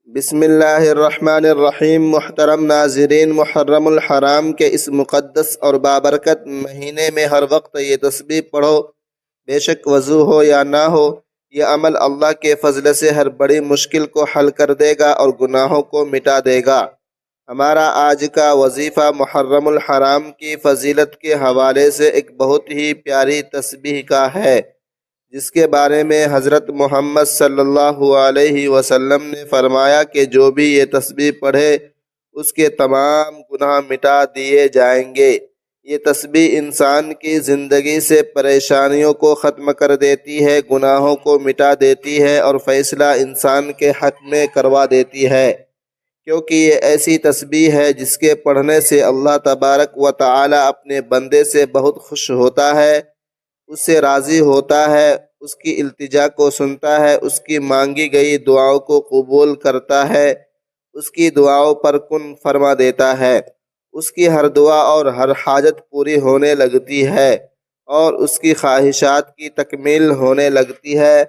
بسم اللہ الرحمن الرحیم۔ محترم ناظرین، محرم الحرام کے اس مقدس اور بابرکت مہینے میں ہر وقت یہ تسبیح پڑھو، بے شک وضو ہو یا نہ ہو، یہ عمل اللہ کے فضل سے ہر بڑی مشکل کو حل کر دے گا اور گناہوں کو مٹا دے گا۔ ہمارا آج کا وظیفہ محرم الحرام کی فضیلت کے حوالے سے ایک بہت ہی پیاری تسبیح کا ہے، جس کے بارے میں حضرت محمد صلی اللہ علیہ وسلم نے فرمایا کہ جو بھی یہ تسبیح پڑھے اس کے تمام گناہ مٹا دیے جائیں گے۔ یہ تسبیح انسان کی زندگی سے پریشانیوں کو ختم کر دیتی ہے، گناہوں کو مٹا دیتی ہے اور فیصلہ انسان کے حق میں کروا دیتی ہے، کیونکہ یہ ایسی تسبیح ہے جس کے پڑھنے سے اللہ تبارک و تعالی اپنے بندے سے بہت خوش ہوتا ہے، اس سے راضی ہوتا ہے، اس کی التجا کو سنتا ہے، اس کی مانگی گئی دعاؤں کو قبول کرتا ہے، اس کی دعاؤں پر کن فرما دیتا ہے، اس کی ہر دعا اور ہر حاجت پوری ہونے لگتی ہے اور اس کی خواہشات کی تکمیل ہونے لگتی ہے۔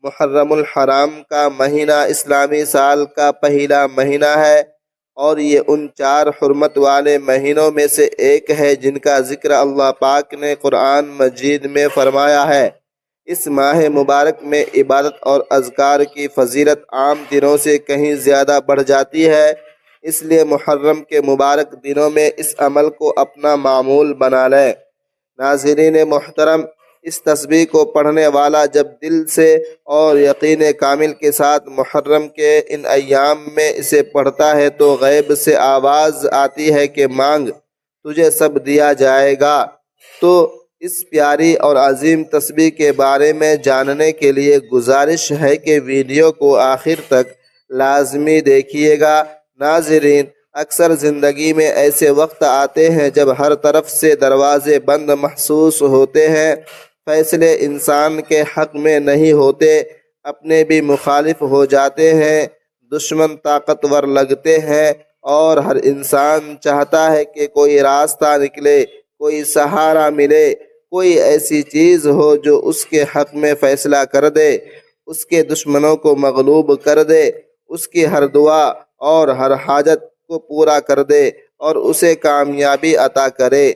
محرم الحرام کا مہینہ اسلامی سال کا پہلا مہینہ ہے اور یہ ان 4 حرمت والے مہینوں میں سے ایک ہے جن کا ذکر اللہ پاک نے قرآن مجید میں فرمایا ہے۔ اس ماہ مبارک میں عبادت اور اذکار کی فضیلت عام دنوں سے کہیں زیادہ بڑھ جاتی ہے، اس لیے محرم کے مبارک دنوں میں اس عمل کو اپنا معمول بنا لیں۔ ناظرین محترم، اس تسبیح کو پڑھنے والا جب دل سے اور یقین کامل کے ساتھ محرم کے ان ایام میں اسے پڑھتا ہے تو غیب سے آواز آتی ہے کہ مانگ، تجھے سب دیا جائے گا۔ تو اس پیاری اور عظیم تسبیح کے بارے میں جاننے کے لیے گزارش ہے کہ ویڈیو کو آخر تک لازمی دیکھیے گا۔ ناظرین، اکثر زندگی میں ایسے وقت آتے ہیں جب ہر طرف سے دروازے بند محسوس ہوتے ہیں، فیصلے انسان کے حق میں نہیں ہوتے، اپنے بھی مخالف ہو جاتے ہیں، دشمن طاقتور لگتے ہیں اور ہر انسان چاہتا ہے کہ کوئی راستہ نکلے، کوئی سہارا ملے، کوئی ایسی چیز ہو جو اس کے حق میں فیصلہ کر دے، اس کے دشمنوں کو مغلوب کر دے، اس کی ہر دعا اور ہر حاجت کو پورا کر دے اور اسے کامیابی عطا کرے۔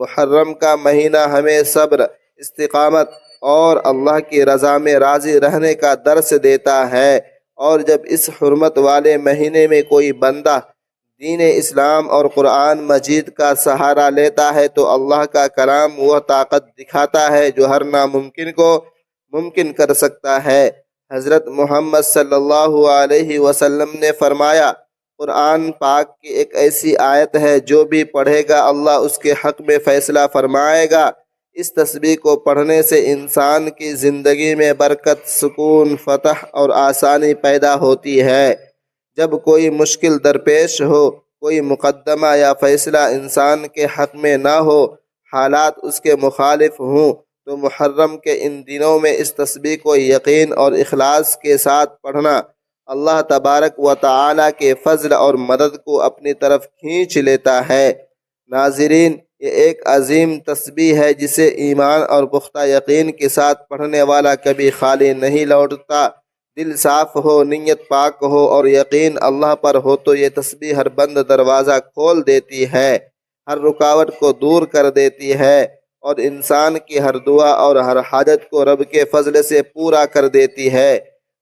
محرم کا مہینہ ہمیں صبر، استقامت اور اللہ کی رضا میں راضی رہنے کا درس دیتا ہے، اور جب اس حرمت والے مہینے میں کوئی بندہ دین اسلام اور قرآن مجید کا سہارا لیتا ہے تو اللہ کا کلام وہ طاقت دکھاتا ہے جو ہر ناممکن کو ممکن کر سکتا ہے۔ حضرت محمد صلی اللہ علیہ وسلم نے فرمایا، قرآن پاک کی ایک ایسی آیت ہے جو بھی پڑھے گا اللہ اس کے حق میں فیصلہ فرمائے گا۔ اس تسبیح کو پڑھنے سے انسان کی زندگی میں برکت، سکون، فتح اور آسانی پیدا ہوتی ہے۔ جب کوئی مشکل درپیش ہو، کوئی مقدمہ یا فیصلہ انسان کے حق میں نہ ہو، حالات اس کے مخالف ہوں، تو محرم کے ان دنوں میں اس تسبیح کو یقین اور اخلاص کے ساتھ پڑھنا اللہ تبارک و تعالی کے فضل اور مدد کو اپنی طرف کھینچ لیتا ہے۔ ناظرین، یہ ایک عظیم تسبیح ہے جسے ایمان اور پختہ یقین کے ساتھ پڑھنے والا کبھی خالی نہیں لوٹتا۔ دل صاف ہو، نیت پاک ہو اور یقین اللہ پر ہو تو یہ تسبیح ہر بند دروازہ کھول دیتی ہے، ہر رکاوٹ کو دور کر دیتی ہے اور انسان کی ہر دعا اور ہر حاجت کو رب کے فضل سے پورا کر دیتی ہے۔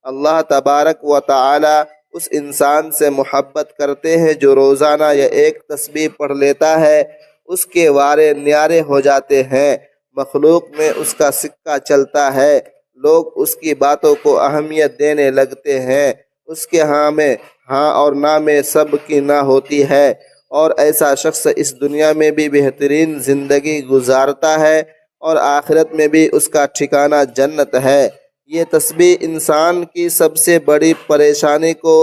اللہ تبارک و تعالی اس انسان سے محبت کرتے ہیں جو روزانہ یہ ایک تسبیح پڑھ لیتا ہے، اس کے وارے نیارے ہو جاتے ہیں، مخلوق میں اس کا سکہ چلتا ہے، لوگ اس کی باتوں کو اہمیت دینے لگتے ہیں، اس کے ہاں میں ہاں اور نہ میں سب کی نہ ہوتی ہے، اور ایسا شخص اس دنیا میں بھی بہترین زندگی گزارتا ہے اور آخرت میں بھی اس کا ٹھکانہ جنت ہے۔ یہ تسبیح انسان کی سب سے بڑی پریشانی کو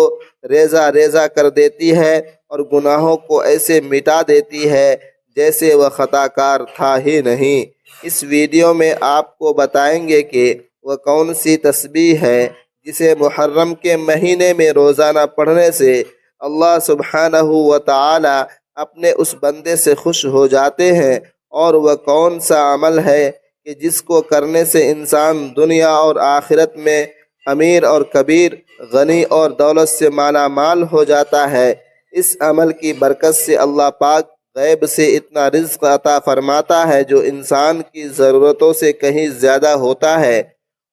ریزہ ریزہ کر دیتی ہے اور گناہوں کو ایسے مٹا دیتی ہے جیسے وہ خطا کار تھا ہی نہیں۔ اس ویڈیو میں آپ کو بتائیں گے کہ وہ کون سی تسبیح ہے جسے محرم کے مہینے میں روزانہ پڑھنے سے اللہ سبحانہ و تعالی اپنے اس بندے سے خوش ہو جاتے ہیں، اور وہ کون سا عمل ہے کہ جس کو کرنے سے انسان دنیا اور آخرت میں امیر اور کبیر، غنی اور دولت سے مالا مال ہو جاتا ہے۔ اس عمل کی برکت سے اللہ پاک غیب سے اتنا رزق عطا فرماتا ہے جو انسان کی ضرورتوں سے کہیں زیادہ ہوتا ہے،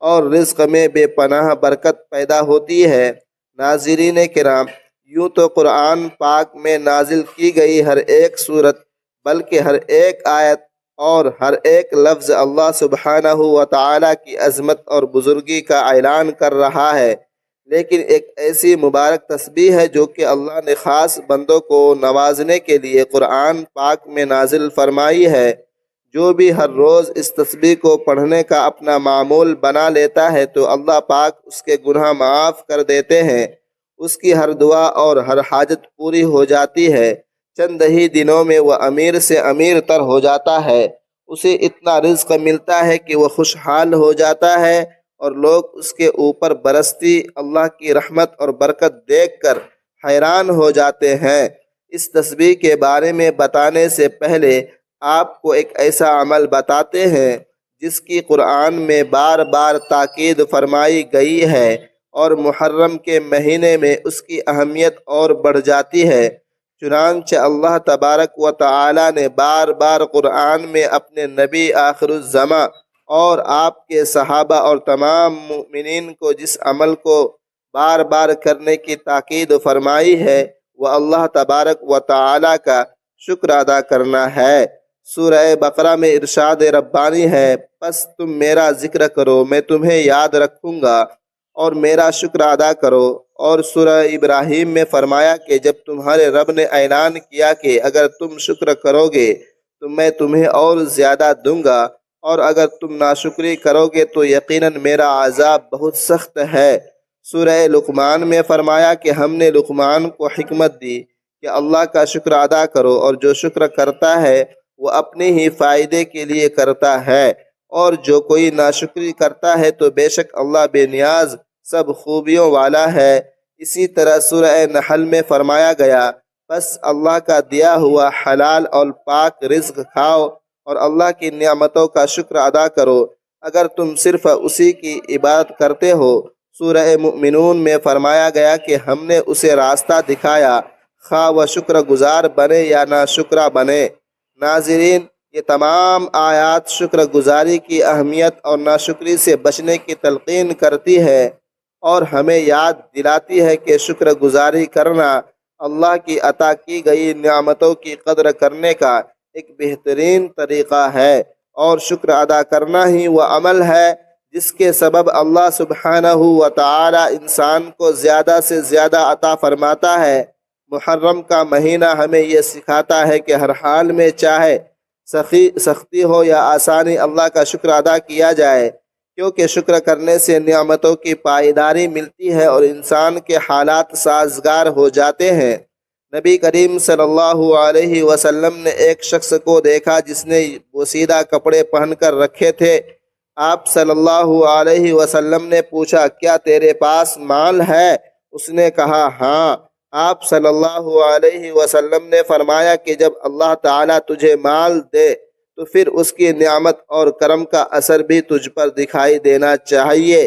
اور رزق میں بے پناہ برکت پیدا ہوتی ہے۔ ناظرین کرام، یوں تو قرآن پاک میں نازل کی گئی ہر ایک صورت، بلکہ ہر ایک آیت اور ہر ایک لفظ اللہ سبحانہ و تعالیٰ کی عظمت اور بزرگی کا اعلان کر رہا ہے، لیکن ایک ایسی مبارک تسبیح ہے جو کہ اللہ نے خاص بندوں کو نوازنے کے لیے قرآن پاک میں نازل فرمائی ہے۔ جو بھی ہر روز اس تسبیح کو پڑھنے کا اپنا معمول بنا لیتا ہے تو اللہ پاک اس کے گناہ معاف کر دیتے ہیں، اس کی ہر دعا اور ہر حاجت پوری ہو جاتی ہے۔ چند ہی دنوں میں وہ امیر سے امیر تر ہو جاتا ہے، اسے اتنا رزق ملتا ہے کہ وہ خوشحال ہو جاتا ہے، اور لوگ اس کے اوپر برستی اللہ کی رحمت اور برکت دیکھ کر حیران ہو جاتے ہیں۔ اس تسبیح کے بارے میں بتانے سے پہلے آپ کو ایک ایسا عمل بتاتے ہیں جس کی قرآن میں بار بار تاکید فرمائی گئی ہے، اور محرم کے مہینے میں اس کی اہمیت اور بڑھ جاتی ہے۔ چنانچہ اللہ تبارک و تعالی نے بار بار قرآن میں اپنے نبی آخر الزماں اور آپ کے صحابہ اور تمام مومنین کو جس عمل کو بار بار کرنے کی تاکید فرمائی ہے وہ اللہ تبارک و تعالی کا شکر ادا کرنا ہے۔ سورہ بقرہ میں ارشاد ربانی ہے، پس تم میرا ذکر کرو، میں تمہیں یاد رکھوں گا، اور میرا شکر ادا کرو۔ اور سورہ ابراہیم میں فرمایا کہ جب تمہارے رب نے اعلان کیا کہ اگر تم شکر کرو گے تو میں تمہیں اور زیادہ دوں گا، اور اگر تم ناشکری کرو گے تو یقیناً میرا عذاب بہت سخت ہے۔ سورہ لقمان میں فرمایا کہ ہم نے لقمان کو حکمت دی کہ اللہ کا شکر ادا کرو، اور جو شکر کرتا ہے وہ اپنے ہی فائدے کے لیے کرتا ہے، اور جو کوئی ناشکری کرتا ہے تو بے شک اللہ بے نیاز سب خوبیوں والا ہے۔ اسی طرح سورہ نحل میں فرمایا گیا، بس اللہ کا دیا ہوا حلال اور پاک رزق کھاؤ اور اللہ کی نعمتوں کا شکر ادا کرو اگر تم صرف اسی کی عبادت کرتے ہو۔ سورہ مؤمنون میں فرمایا گیا کہ ہم نے اسے راستہ دکھایا، خواہ وہ شکر گزار بنے یا نا شکرہ بنے۔ ناظرین، یہ تمام آیات شکر گزاری کی اہمیت اور ناشکری سے بچنے کی تلقین کرتی ہے، اور ہمیں یاد دلاتی ہے کہ شکر گزاری کرنا اللہ کی عطا کی گئی نعمتوں کی قدر کرنے کا ایک بہترین طریقہ ہے، اور شکر ادا کرنا ہی وہ عمل ہے جس کے سبب اللہ سبحانہ و تعالی انسان کو زیادہ سے زیادہ عطا فرماتا ہے۔ محرم کا مہینہ ہمیں یہ سکھاتا ہے کہ ہر حال میں چاہے سختی ہو یا آسانی اللہ کا شکر ادا کیا جائے، کیونکہ شکر کرنے سے نعمتوں کی پائیداری ملتی ہے اور انسان کے حالات سازگار ہو جاتے ہیں۔ نبی کریم صلی اللہ علیہ وسلم نے ایک شخص کو دیکھا جس نے بوسیدہ کپڑے پہن کر رکھے تھے۔ آپ صلی اللہ علیہ وسلم نے پوچھا، کیا تیرے پاس مال ہے؟ اس نے کہا ہاں۔ آپ صلی اللہ علیہ وسلم نے فرمایا کہ جب اللہ تعالیٰ تجھے مال دے تو پھر اس کی نعمت اور کرم کا اثر بھی تجھ پر دکھائی دینا چاہیے۔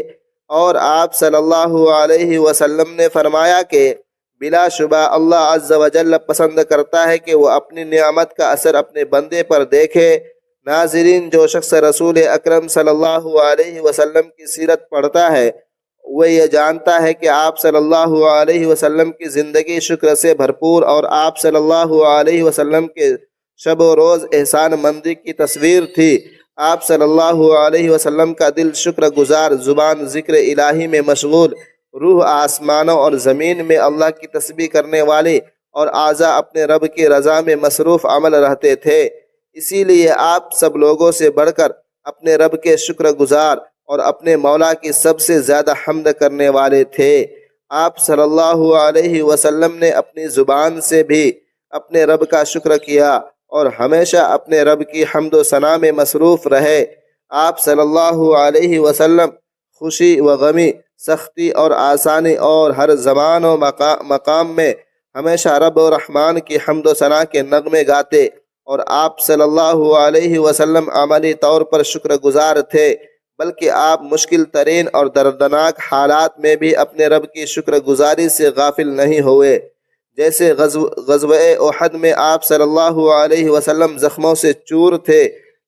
اور آپ صلی اللہ علیہ وسلم نے فرمایا کہ بلا شبہ اللہ عز و جل پسند کرتا ہے کہ وہ اپنی نعمت کا اثر اپنے بندے پر دیکھے۔ ناظرین، جو شخص رسول اکرم صلی اللہ علیہ وسلم کی سیرت پڑھتا ہے وہ یہ جانتا ہے کہ آپ صلی اللہ علیہ وسلم کی زندگی شکر سے بھرپور اور آپ صلی اللہ علیہ وسلم کے شب و روز احسان مندی کی تصویر تھی۔ آپ صلی اللہ علیہ وسلم کا دل شکر گزار، زبان ذکر الہی میں مشغول، روح آسمانوں اور زمین میں اللہ کی تسبیح کرنے والی، اور اعضاء اپنے رب کی رضا میں مصروف عمل رہتے تھے۔ اسی لیے آپ سب لوگوں سے بڑھ کر اپنے رب کے شکر گزار اور اپنے مولا کی سب سے زیادہ حمد کرنے والے تھے۔ آپ صلی اللہ علیہ وسلم نے اپنی زبان سے بھی اپنے رب کا شکر کیا اور ہمیشہ اپنے رب کی حمد و ثنا میں مصروف رہے۔ آپ صلی اللہ علیہ وسلم خوشی و غمی، سختی اور آسانی اور ہر زمان و مقام میں ہمیشہ رب و رحمان کی حمد و ثنا کے نغمے گاتے، اور آپ صلی اللہ علیہ وسلم عملی طور پر شکر گزار تھے، بلکہ آپ مشکل ترین اور دردناک حالات میں بھی اپنے رب کی شکر گزاری سے غافل نہیں ہوئے۔ جیسے غزوہ احد میں آپ صلی اللہ علیہ وسلم زخموں سے چور تھے،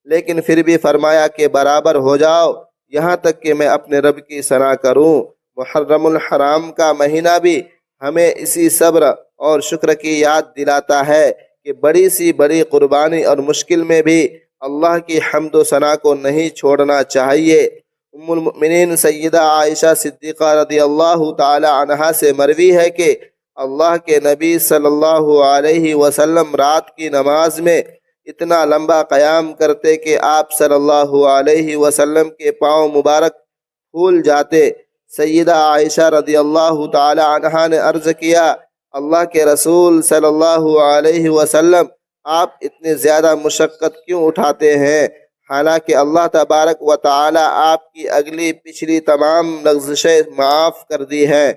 لیکن پھر بھی فرمایا کہ برابر ہو جاؤ یہاں تک کہ میں اپنے رب کی ثنا کروں۔ محرم الحرام کا مہینہ بھی ہمیں اسی صبر اور شکر کی یاد دلاتا ہے کہ بڑی سی بڑی قربانی اور مشکل میں بھی اللہ کی حمد و ثنا کو نہیں چھوڑنا چاہیے۔ ام المؤمنین سیدہ عائشہ صدیقہ رضی اللہ تعالی عنہا سے مروی ہے کہ اللہ کے نبی صلی اللہ علیہ وسلم رات کی نماز میں اتنا لمبا قیام کرتے کہ آپ صلی اللہ علیہ وسلم کے پاؤں مبارک پھول جاتے۔ سیدہ عائشہ رضی اللہ تعالی عنہا نے عرض کیا، اللہ کے رسول صلی اللہ علیہ وسلم آپ اتنے زیادہ مشقت کیوں اٹھاتے ہیں، حالانکہ اللہ تبارک و تعالی آپ کی اگلی پچھلی تمام لغزشیں معاف کر دی ہیں۔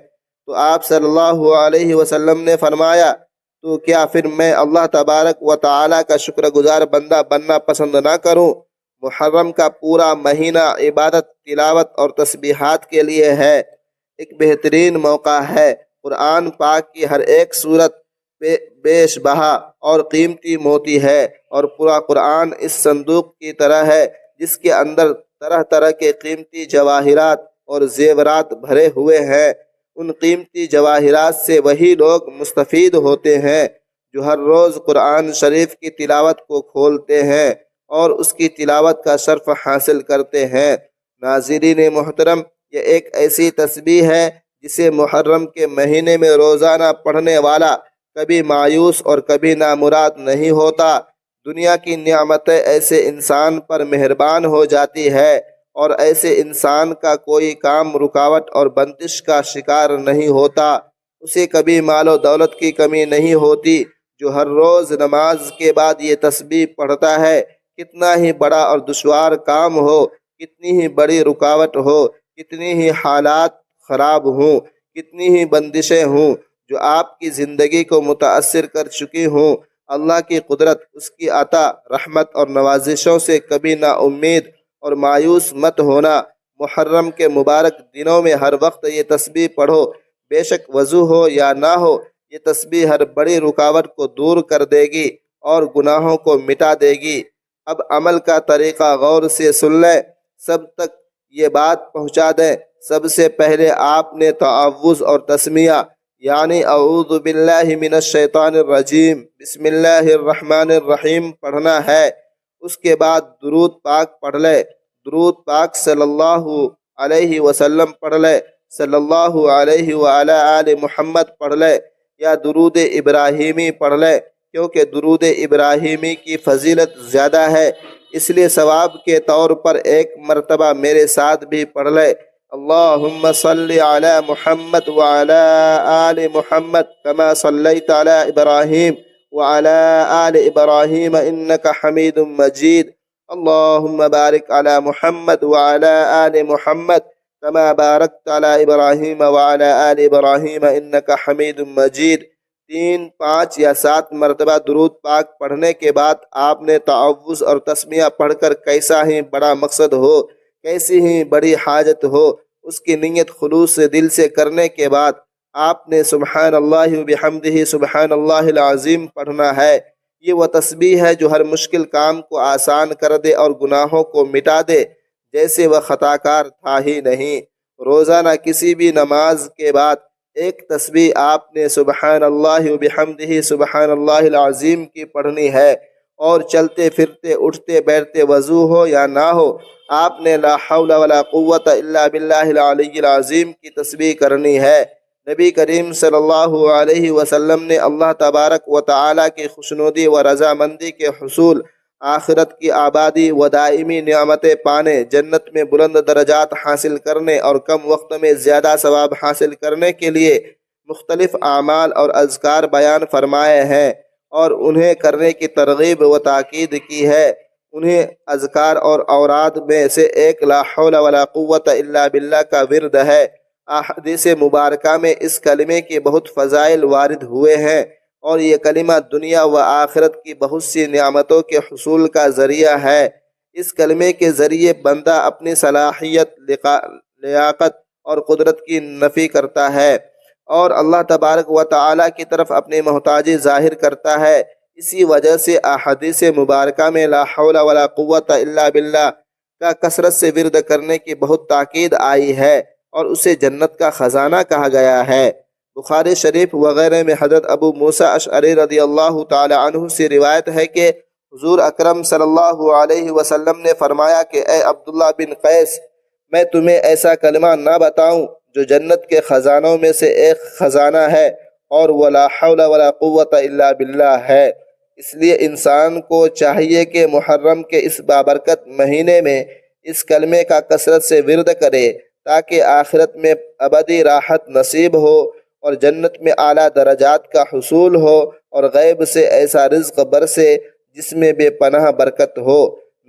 تو آپ صلی اللہ علیہ وسلم نے فرمایا، تو کیا پھر میں اللہ تبارک و تعالی کا شکر گزار بندہ بننا پسند نہ کروں؟ محرم کا پورا مہینہ عبادت، تلاوت اور تسبیحات کے لیے ہے، ایک بہترین موقع ہے۔ قرآن پاک کی ہر ایک سورت بیش بہا اور قیمتی موتی ہے، اور پورا قرآن اس صندوق کی طرح ہے جس کے اندر طرح طرح کے قیمتی جواہرات اور زیورات بھرے ہوئے ہیں۔ ان قیمتی جواہرات سے وہی لوگ مستفید ہوتے ہیں جو ہر روز قرآن شریف کی تلاوت کو کھولتے ہیں اور اس کی تلاوت کا شرف حاصل کرتے ہیں۔ ناظرین محترم، یہ ایک ایسی تسبیح ہے جسے محرم کے مہینے میں روزانہ پڑھنے والا کبھی مایوس اور کبھی نامراد نہیں ہوتا۔ دنیا کی نعمتیں ایسے انسان پر مہربان ہو جاتی ہے اور ایسے انسان کا کوئی کام رکاوٹ اور بندش کا شکار نہیں ہوتا۔ اسے کبھی مال و دولت کی کمی نہیں ہوتی۔ جو ہر روز نماز کے بعد یہ تسبیح پڑھتا ہے، کتنا ہی بڑا اور دشوار کام ہو، کتنی ہی بڑی رکاوٹ ہو، کتنی ہی حالات خراب ہوں، کتنی ہی بندشیں ہوں جو آپ کی زندگی کو متاثر کر چکی ہوں، اللہ کی قدرت، اس کی عطا، رحمت اور نوازشوں سے کبھی نا امید اور مایوس مت ہونا۔ محرم کے مبارک دنوں میں ہر وقت یہ تسبیح پڑھو، بے شک وضو ہو یا نہ ہو، یہ تسبیح ہر بڑی رکاوٹ کو دور کر دے گی اور گناہوں کو مٹا دے گی۔ اب عمل کا طریقہ غور سے سن لیں، سب تک یہ بات پہنچا دیں۔ سب سے پہلے آپ نے تعوذ اور تسمیہ یعنی اعوذ باللہ من الشیطان الرجیم، بسم اللہ الرحمن الرحیم پڑھنا ہے۔ اس کے بعد درود پاک پڑھ لے، درود پاک صلی اللہ علیہ وسلم پڑھ لے، صلی اللہ علیہ وعلی آل محمد پڑھ لے، یا درود ابراہیمی پڑھ لے، کیونکہ درود ابراہیمی کی فضیلت زیادہ ہے، اس لیے ثواب کے طور پر ایک مرتبہ میرے ساتھ بھی پڑھ لے۔ اللہم صلی علی محمد وعلی آل محمد کما صلیت علی ابراہیم وعلی آل ابراہیم انک حمید مجید۔ اللہم بارک علی محمد وعلی آل محمد کما بارکت علی ابراہیم وعلی آل ابراہیم انک حمید مجید۔ 3، 5 یا 7 مرتبہ درود پاک پڑھنے کے بعد آپ نے تعوذ اور تسمیہ پڑھ کر کیسا ہی بڑا مقصد ہو، کیسی ہی بڑی حاجت ہو، اس کی نیت خلوص سے دل سے کرنے کے بعد آپ نے سبحان اللہ وبحمدہ سبحان اللہ العظیم پڑھنا ہے۔ یہ وہ تسبیح ہے جو ہر مشکل کام کو آسان کر دے اور گناہوں کو مٹا دے جیسے وہ خطا کار تھا ہی نہیں۔ روزانہ کسی بھی نماز کے بعد ایک تسبیح آپ نے سبحان اللہ وبحمدہ سبحان اللہ العظیم کی پڑھنی ہے، اور چلتے پھرتے اٹھتے بیٹھتے وضو ہو یا نہ ہو آپ نے لا حول ولا قوت الا باللہ العلی العظیم کی تسبیح کرنی ہے۔ نبی کریم صلی اللہ علیہ وسلم نے اللہ تبارک و تعالی کی خوشنودی و رضامندی کے حصول، آخرت کی آبادی و دائمی نعمتیں پانے، جنت میں بلند درجات حاصل کرنے اور کم وقت میں زیادہ ثواب حاصل کرنے کے لیے مختلف اعمال اور اذکار بیان فرمائے ہیں اور انہیں کرنے کی ترغیب و تاکید کی ہے۔ انہیں اذکار اور اوراد میں سے ایک لا حول ولا قوت الا باللہ کا ورد ہے۔ احادیث مبارکہ میں اس کلمے کی بہت فضائل وارد ہوئے ہیں اور یہ کلمہ دنیا و آخرت کی بہت سی نعمتوں کے حصول کا ذریعہ ہے۔ اس کلمے کے ذریعے بندہ اپنی صلاحیت، لیاقت اور قدرت کی نفی کرتا ہے اور اللہ تبارک و تعالیٰ کی طرف اپنی محتاجی ظاہر کرتا ہے۔ اسی وجہ سے احادیث مبارکہ میں لا حول ولا قوت الا باللہ کا کثرت سے ورد کرنے کی بہت تاکید آئی ہے اور اسے جنت کا خزانہ کہا گیا ہے۔ بخاری شریف وغیرہ میں حضرت ابو موسیٰ اشعری رضی اللہ تعالی عنہ سے روایت ہے کہ حضور اکرم صلی اللہ علیہ وسلم نے فرمایا کہ اے عبداللہ بن قیس، میں تمہیں ایسا کلمہ نہ بتاؤں جو جنت کے خزانوں میں سے ایک خزانہ ہے اور ولا حول ولا قوت الا باللہ ہے۔ اس لیے انسان کو چاہیے کہ محرم کے اس بابرکت مہینے میں اس کلمے کا کثرت سے ورد کرے تاکہ آخرت میں ابدی راحت نصیب ہو اور جنت میں اعلیٰ درجات کا حصول ہو اور غیب سے ایسا رزق برسے جس میں بے پناہ برکت ہو۔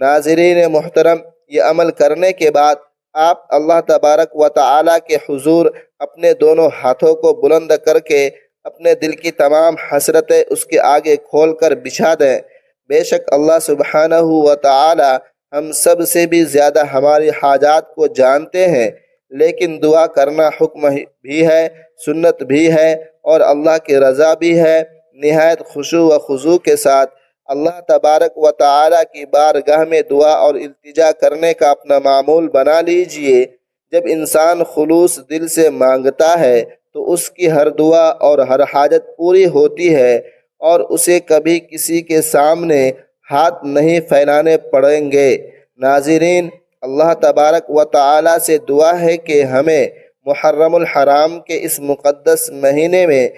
ناظرین محترم، یہ عمل کرنے کے بعد آپ اللہ تبارک و تعالیٰ کے حضور اپنے دونوں ہاتھوں کو بلند کر کے اپنے دل کی تمام حسرتیں اس کے آگے کھول کر بچھا دیں۔ بے شک اللہ سبحانہ و تعالیٰ ہم سب سے بھی زیادہ ہماری حاجات کو جانتے ہیں، لیکن دعا کرنا حکم بھی ہے، سنت بھی ہے اور اللہ کی رضا بھی ہے۔ نہایت خشوع و خضوع کے ساتھ اللہ تبارک و تعالیٰ کی بارگاہ میں دعا اور التجا کرنے کا اپنا معمول بنا لیجئے۔ جب انسان خلوص دل سے مانگتا ہے تو اس کی ہر دعا اور ہر حاجت پوری ہوتی ہے اور اسے کبھی کسی کے سامنے ہاتھ نہیں پھیلانے پڑیں گے۔ ناظرین، اللہ تبارک و تعالیٰ سے دعا ہے کہ ہمیں محرم الحرام کے اس مقدس مہینے میں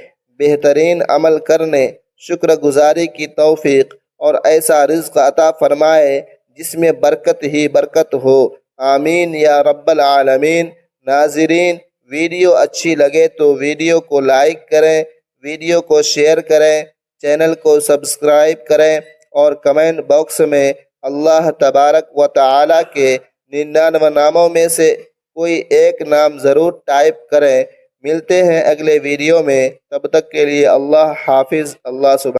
بہترین عمل کرنے، شکر گزاری کی توفیق اور ایسا رزق عطا فرمائے جس میں برکت ہی برکت ہو، آمین یا رب العالمین۔ ناظرین، ویڈیو اچھی لگے تو ویڈیو کو لائک کریں، ویڈیو کو شیئر کریں، چینل کو سبسکرائب کریں اور کمنٹ باکس میں اللہ تبارک و تعالیٰ کے 99 ناموں میں سے کوئی ایک نام ضرور ٹائپ کریں۔ ملتے ہیں اگلے ویڈیو میں، تب تک کے لیے اللہ حافظ۔ اللہ سبحانہ